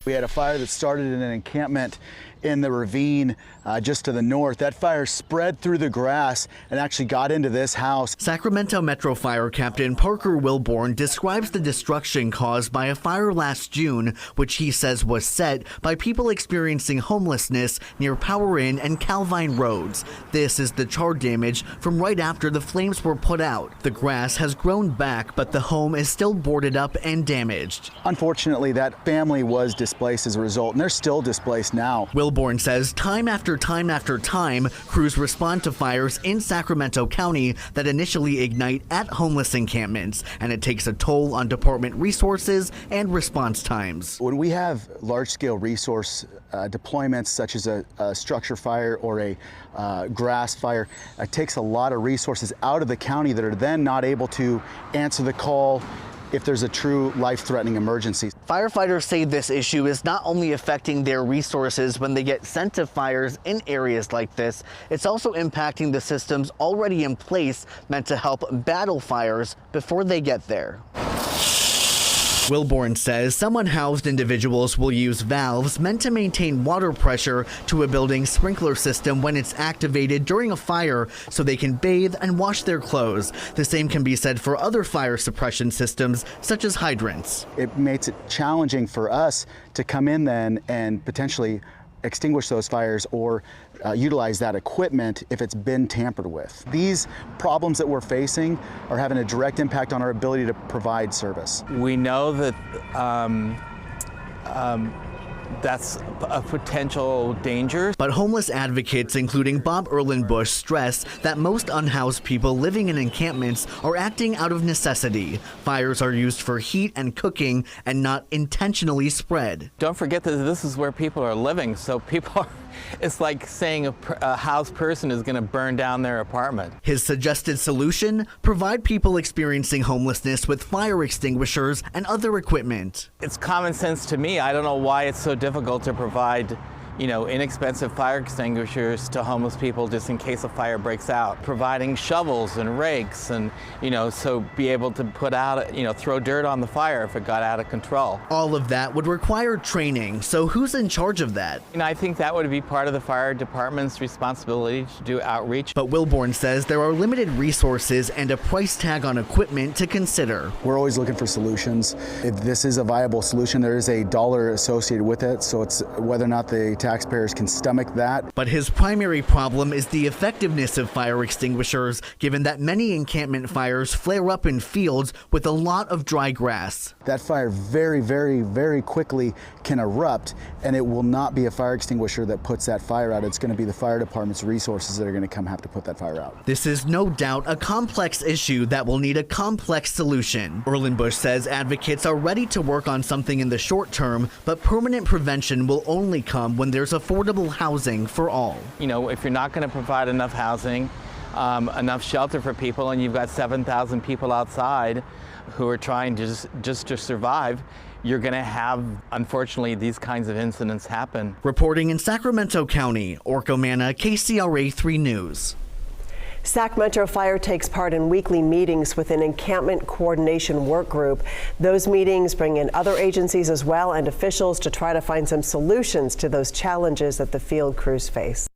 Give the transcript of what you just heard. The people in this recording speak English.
We had a fire that started in an encampment in the ravine just to the north. That fire spread through the grass and actually got into this house. Sacramento Metro Fire Captain Parker Wilborn describes the destruction caused by a fire last June, which he says was set by people experiencing homelessness near Power Inn and Calvine Roads. This is the char damage from right after the flames were put out. The grass has grown back, but the home is still boarded up and damaged. Unfortunately, that family was displaced as a result, and they're still displaced now. Wilborn says time after time, crews respond to fires in Sacramento County that initially ignite at homeless encampments, and it takes a toll on department resources and response times. When we have large-scale resource deployments such as a structure fire or a grass fire, it takes a lot of resources out of the county that are then not able to answer the call if there's a true life-threatening emergency. Firefighters say this issue is not only affecting their resources when they get sent to fires in areas like this, it's also impacting the systems already in place meant to help battle fires before they get there. Wilborn says some unhoused individuals will use valves meant to maintain water pressure to a building's sprinkler system when it's activated during a fire so they can bathe and wash their clothes. The same can be said for other fire suppression systems, such as hydrants. It makes it challenging for us to come in then and potentially extinguish those fires or utilize that equipment if it's been tampered with. These problems that we're facing are having a direct impact on our ability to provide service. We know that that's a potential danger. But homeless advocates, including Bob Erlenbush, stress that most unhoused people living in encampments are acting out of necessity. Fires are used for heat and cooking and not intentionally spread. Don't forget that this is where people are living, so people are, it's like saying a housed person is going to burn down their apartment. His suggested solution: provide people experiencing homelessness with fire extinguishers and other equipment. It's common sense to me. I don't know why it's so difficult to provide, inexpensive fire extinguishers to homeless people just in case a fire breaks out. Providing shovels and rakes and, so be able to put out, throw dirt on the fire if it got out of control. All of that would require training. So who's in charge of that? I think that would be part of the fire department's responsibility to do outreach. But Wilborn says there are limited resources and a price tag on equipment to consider. We're always looking for solutions. If this is a viable solution, there is a dollar associated with it, so it's whether or not the taxpayers can stomach that. But his primary problem is the effectiveness of fire extinguishers, given that many encampment fires flare up in fields with a lot of dry grass. That fire very, very, very quickly can erupt, and it will not be a fire extinguisher that puts that fire out. It's going to be the fire department's resources that are going to have to put that fire out. This is no doubt a complex issue that will need a complex solution. Erlenbush says advocates are ready to work on something in the short term, but permanent prevention will only come when there's affordable housing for all. If you're not going to provide enough housing, enough shelter for people, and you've got 7,000 people outside who are trying to just to survive, you're going to have, unfortunately, these kinds of incidents happen. Reporting in Sacramento County, Orko Manna, KCRA 3 News. Sac Metro Fire takes part in weekly meetings with an encampment coordination work group. Those meetings bring in other agencies as well and officials to try to find some solutions to those challenges that the field crews face.